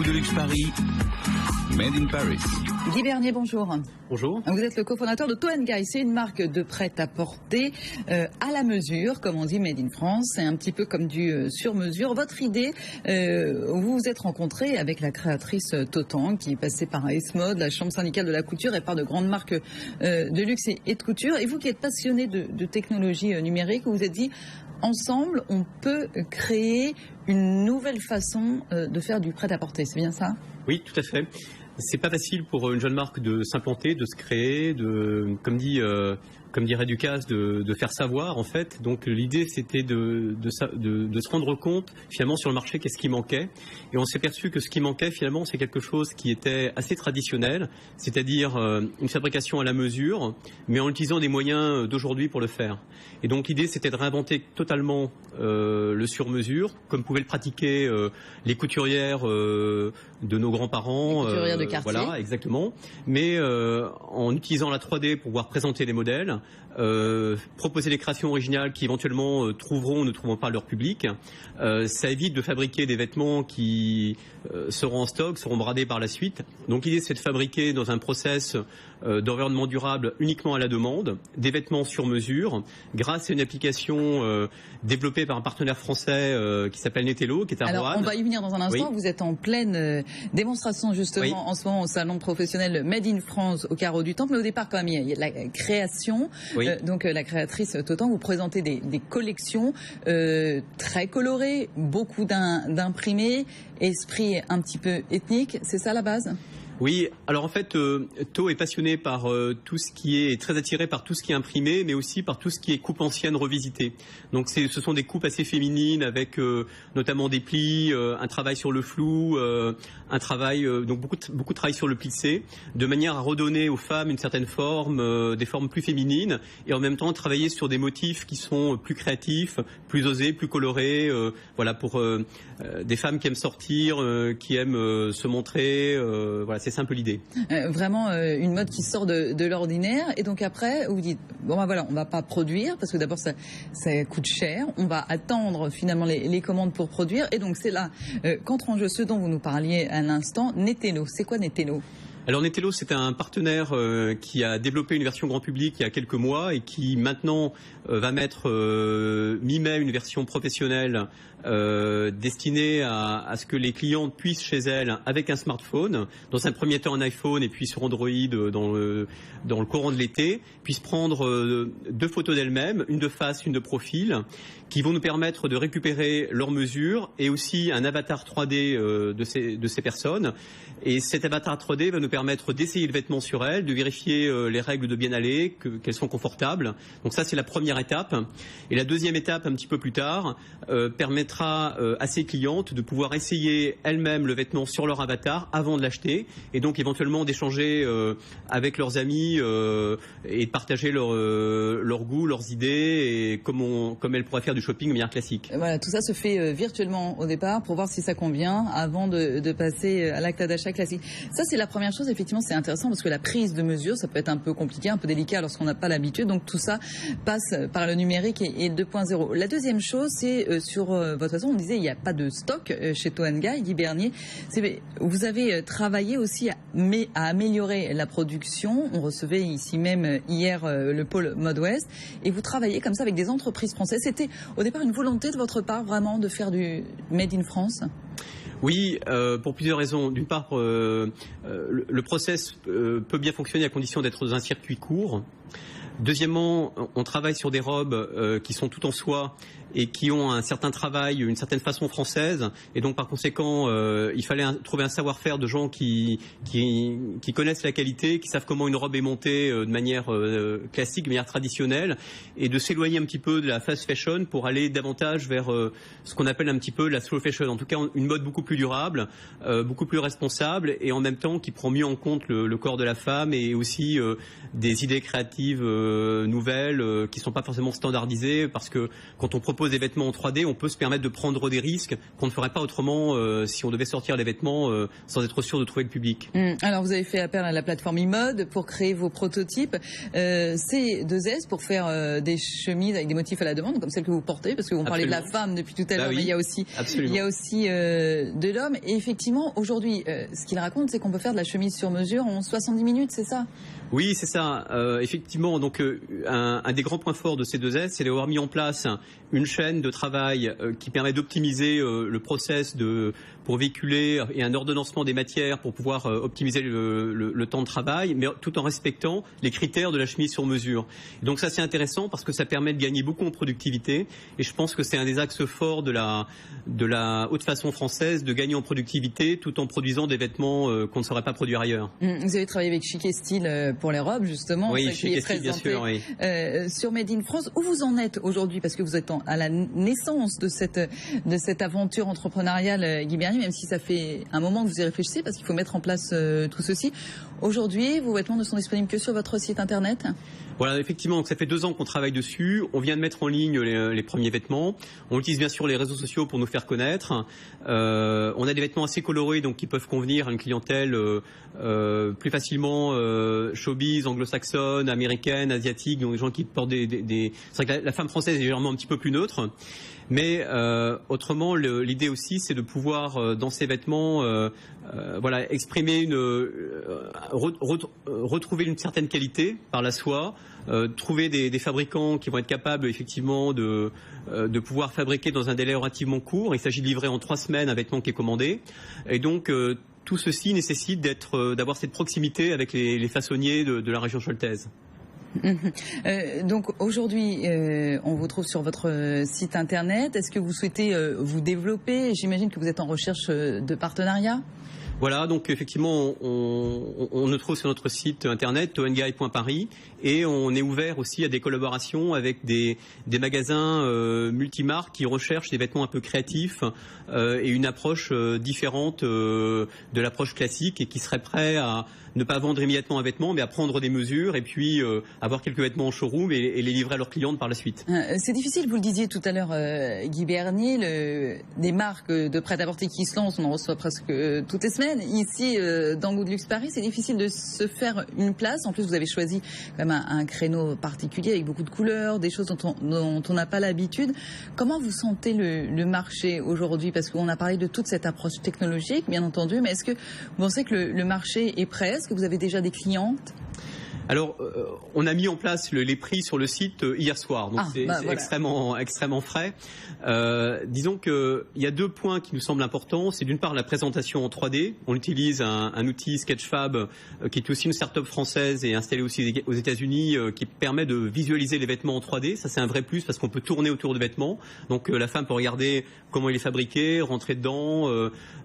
de Luxe Paris, Made in Paris. Guy Bernier, bonjour. Bonjour. Vous êtes le cofondateur de To & Guy. C'est une marque de prêt-à-porter à la mesure, comme on dit, Made in France. C'est un petit peu comme du sur-mesure. Votre idée, vous vous êtes rencontré avec la créatrice Totan, qui est passée par AESMOD, la Chambre syndicale de la couture, et par de grandes marques de luxe et de couture. Et vous qui êtes passionné de technologie numérique, vous vous êtes dit, ensemble, on peut créer une nouvelle façon de faire du prêt-à-porter. C'est bien ça? Oui, tout à fait. C'est pas facile pour une jeune marque de s'implanter, de se créer, comme dirait Ducasse, de faire savoir en fait. Donc l'idée c'était de se rendre compte finalement sur le marché qu'est-ce qui manquait. Et on s'est perçu que ce qui manquait finalement c'est quelque chose qui était assez traditionnel, c'est-à-dire une fabrication à la mesure, mais en utilisant des moyens d'aujourd'hui pour le faire. Et donc l'idée c'était de réinventer totalement le sur-mesure, comme pouvaient le pratiquer les couturières de nos grands-parents. Les couturières de quartier. Voilà, exactement. Mais en utilisant la 3D pour pouvoir présenter les modèles, proposer des créations originales qui éventuellement trouveront ou ne trouveront pas leur public. Ça évite de fabriquer des vêtements qui seront en stock, seront bradés par la suite. Donc l'idée c'est de fabriquer dans un process d'environnement durable uniquement à la demande, des vêtements sur mesure, grâce à une application développée par un partenaire français qui s'appelle Netello, qui est à Roanne. Alors on va y venir dans un instant. Oui. Vous êtes en pleine démonstration justement Oui. en ce moment au salon professionnel Made in France au Carreau du Temple. Mais au départ quand même il y a la création. Oui. Donc la créatrice Totan, vous présentez des collections très colorées, beaucoup d'imprimés, esprit un petit peu ethnique. C'est ça la base? Oui, alors en fait, To est passionné par tout ce qui est très attiré par tout ce qui est imprimé, mais aussi par tout ce qui est coupe ancienne revisitée. Donc ce sont des coupes assez féminines avec notamment des plis, un travail sur le flou, un travail donc beaucoup de travail sur le plissé, de manière à redonner aux femmes une certaine forme, des formes plus féminines, et en même temps travailler sur des motifs qui sont plus créatifs, plus osés, plus colorés. Voilà pour des femmes qui aiment sortir, qui aiment se montrer. Voilà. C'est ça un peu l'idée. Vraiment une mode qui sort de l'ordinaire. Et donc après, vous dites, bon ben voilà, on va pas produire, parce que d'abord ça coûte cher. On va attendre finalement les commandes pour produire. Et donc c'est là qu'entre en jeu ce dont vous nous parliez à l'instant, Netello. C'est quoi Netello ? Alors Netello, c'est un partenaire qui a développé une version grand public il y a quelques mois et qui maintenant va mettre mi-mai une version professionnelle destinée à ce que les clientes puissent chez elles, avec un smartphone, dans un premier temps un iPhone et puis sur Android dans le courant de l'été, puissent prendre 2 photos d'elles-mêmes, une de face, une de profil, qui vont nous permettre de récupérer leurs mesures et aussi un avatar 3D de ces personnes. Et cet avatar 3D va nous permettre d'essayer le vêtement sur elles, de vérifier les règles de bien-aller, qu'elles sont confortables. Donc ça, c'est la première étape. Et la deuxième étape, un petit peu plus tard, permettra à ces clientes de pouvoir essayer elles-mêmes le vêtement sur leur avatar avant de l'acheter, et donc éventuellement d'échanger avec leurs amis et de partager leur goût, leurs idées, et comme elles pourraient faire du shopping de manière classique. Voilà, tout ça se fait virtuellement au départ pour voir si ça convient avant de passer à l'acte d'achat classique. Ça, c'est la première chose. Effectivement, c'est intéressant parce que la prise de mesure, ça peut être un peu compliqué, un peu délicat lorsqu'on n'a pas l'habitude. Donc tout ça passe par le numérique et 2.0. La deuxième chose, c'est sur votre façon, on disait il n'y a pas de stock chez To & Guy, Guy Bernier. Vous avez travaillé aussi à améliorer la production. On recevait ici même hier le pôle Mode Ouest, et vous travaillez comme ça avec des entreprises françaises. C'était au départ une volonté de votre part vraiment de faire du Made in France? Oui, pour plusieurs raisons. D'une part, le process peut bien fonctionner à condition d'être dans un circuit court. Deuxièmement, on travaille sur des robes qui sont toutes en soie et qui ont un certain travail, une certaine façon française, et donc par conséquent, il fallait trouver un savoir-faire de gens qui connaissent la qualité, qui savent comment une robe est montée de manière classique, de manière traditionnelle, et de s'éloigner un petit peu de la fast fashion pour aller davantage vers ce qu'on appelle un petit peu la slow fashion, en tout cas une mode beaucoup plus durable, beaucoup plus responsable, et en même temps qui prend mieux en compte le corps de la femme, et aussi des idées créatives nouvelles qui ne sont pas forcément standardisées, parce que quand on propose propose des vêtements en 3D, on peut se permettre de prendre des risques qu'on ne ferait pas autrement si on devait sortir les vêtements sans être sûr de trouver le public. Alors vous avez fait appel à la plateforme eMode pour créer vos prototypes. C2S pour faire des chemises avec des motifs à la demande, comme celles que vous portez, parce qu'on parlait de la femme depuis tout à l'heure, mais il y a aussi, de l'homme. Et effectivement, aujourd'hui, ce qu'il raconte, c'est qu'on peut faire de la chemise sur mesure en 70 minutes, c'est ça? Oui, c'est ça. Effectivement, donc un des grands points forts de C2S, c'est d'avoir mis en place une chaîne de travail qui permet d'optimiser le process pour véhiculer et un ordonnancement des matières pour pouvoir optimiser le temps de travail, mais tout en respectant les critères de la chemise sur mesure. Et donc ça, c'est intéressant parce que ça permet de gagner beaucoup en productivité. Et je pense que c'est un des axes forts de la haute façon française de gagner en productivité tout en produisant des vêtements qu'on ne saurait pas produire ailleurs. Vous avez travaillé avec Chic et Style pour les robes, justement. Oui, Chic et Style, bien sûr. Oui. Sur Made in France, où vous en êtes aujourd'hui? Parce que vous êtes à la naissance de cette aventure entrepreneuriale, Guy Bernier, même si ça fait un moment que vous y réfléchissez, parce qu'il faut mettre en place tout ceci. Aujourd'hui, vos vêtements ne sont disponibles que sur votre site internet? Voilà, effectivement, donc ça fait 2 ans qu'on travaille dessus. On vient de mettre en ligne les premiers vêtements. On utilise bien sûr les réseaux sociaux pour nous faire connaître. On a des vêtements assez colorés, donc qui peuvent convenir à une clientèle plus facilement showbiz, anglo-saxonne, américaine, asiatique, donc des gens qui portent c'est vrai que la femme française est généralement un petit peu plus neutre. Mais autrement, l'idée aussi, c'est de pouvoir, dans ces vêtements, exprimer retrouver une certaine qualité par la soie, trouver des fabricants qui vont être capables effectivement de pouvoir fabriquer dans un délai relativement court. Il s'agit de livrer en 3 semaines un vêtement qui est commandé. Et donc, tout ceci nécessite d'avoir cette proximité avec les façonniers de la région choultaise. Donc aujourd'hui, on vous trouve sur votre site internet. Est-ce que vous souhaitez vous développer? J'imagine que vous êtes en recherche de partenariats. Voilà, donc effectivement, on nous trouve sur notre site internet toenguy.paris et on est ouvert aussi à des collaborations avec des magasins multimarques qui recherchent des vêtements un peu créatifs et une approche différente de l'approche classique et qui seraient prêts à ne pas vendre immédiatement un vêtement, mais à prendre des mesures et puis avoir quelques vêtements en showroom et les livrer à leurs clientes par la suite. C'est difficile, vous le disiez tout à l'heure, Guy Bernier, des marques de prêt-à-porter qui se lancent, on en reçoit presque toutes les semaines. Ici, dans Good Luxe Paris, c'est difficile de se faire une place. En plus, vous avez choisi quand même un créneau particulier avec beaucoup de couleurs, des choses dont on n'a pas l'habitude. Comment vous sentez le marché aujourd'hui? Parce qu'on a parlé de toute cette approche technologique, bien entendu, mais est-ce que vous pensez que le marché est prêt? Est-ce que vous avez déjà des clientes? Alors, on a mis en place les prix sur le site hier soir, donc c'est voilà. extrêmement frais. Disons qu'il y a 2 points qui nous semblent importants. C'est d'une part la présentation en 3D. On utilise un outil Sketchfab qui est aussi une start-up française et installée aussi aux États-Unis qui permet de visualiser les vêtements en 3D. Ça, c'est un vrai plus parce qu'on peut tourner autour de vêtements. Donc, la femme peut regarder comment il est fabriqué, rentrer dedans.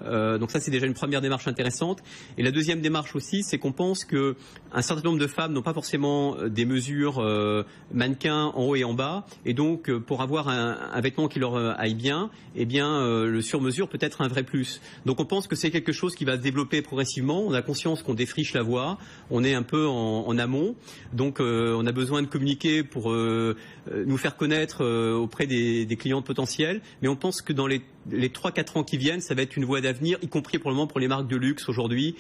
Donc ça, c'est déjà une première démarche intéressante. Et la deuxième démarche aussi, c'est qu'on pense qu'un certain nombre de femmes n'ont pas forcément des mesures mannequins en haut et en bas, et donc pour avoir un vêtement qui leur aille bien, eh bien le sur-mesure peut être un vrai plus. Donc on pense que c'est quelque chose qui va se développer progressivement. On a conscience qu'on défriche la voie, on est un peu en amont, donc on a besoin de communiquer pour nous faire connaître auprès des clientes potentielles, mais on pense que dans les 3-4 ans qui viennent, ça va être une voie d'avenir, y compris probablement pour les marques de luxe aujourd'hui,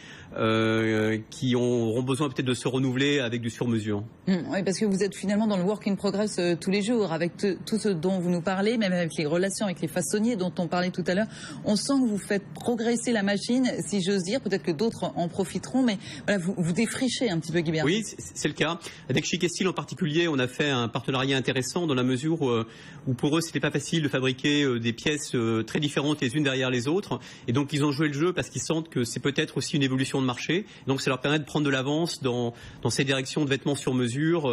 qui auront besoin peut-être de se renouveler avec du sur-mesure. Oui, parce que vous êtes finalement dans le work in progress tous les jours, avec tout ce dont vous nous parlez, même avec les relations avec les façonniers dont on parlait tout à l'heure. On sent que vous faites progresser la machine, si j'ose dire. Peut-être que d'autres en profiteront, mais voilà, vous défrichez un petit peu, Guy Bernier. Oui, c'est le cas. Avec Chic et Style en particulier, on a fait un partenariat intéressant dans la mesure où pour eux, c'était pas facile de fabriquer des pièces très différentes les unes derrière les autres. Et donc, ils ont joué le jeu parce qu'ils sentent que c'est peut-être aussi une évolution de marché. Donc, ça leur permet de prendre de l'avance dans ces directions de vêtements sur mesure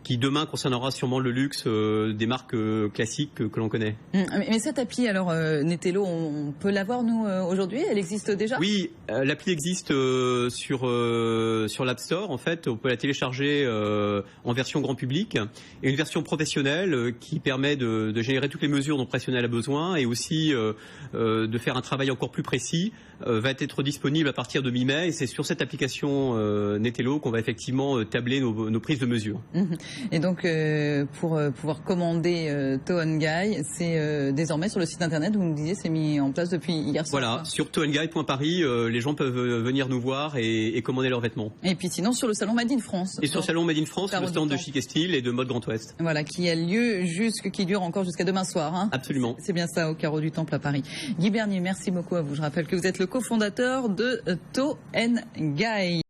qui, demain, concernera sûrement le luxe des marques classiques que l'on connaît. Mais cette appli, alors, Netello, on peut l'avoir, nous, aujourd'hui? Elle existe déjà? Oui, l'appli existe sur l'App Store. En fait, on peut la télécharger en version grand public et une version professionnelle qui permet de générer toutes les mesures dont le professionnel a besoin et aussi de faire un travail encore plus précis, va être disponible à partir de mi-mai. Et c'est sur cette application Netello qu'on va effectivement tabler nos prises de mesure. Et donc, pour pouvoir commander Tohongai, c'est désormais sur le site internet, vous me disiez, c'est mis en place depuis hier soir. Voilà, sur tohongai.paris, les gens peuvent venir nous voir et commander leurs vêtements. Et puis sinon, sur le salon Made in France. Et sur le salon Made in France, le stand de Chic et Style et de Mode Grand Ouest. Voilà, qui a lieu qui dure encore jusqu'à demain soir. Hein. Absolument. C'est bien ça, au Carreau du Temple à Paris. Guy Bernier, merci beaucoup à vous. Je rappelle que vous êtes le cofondateur de Tohongai.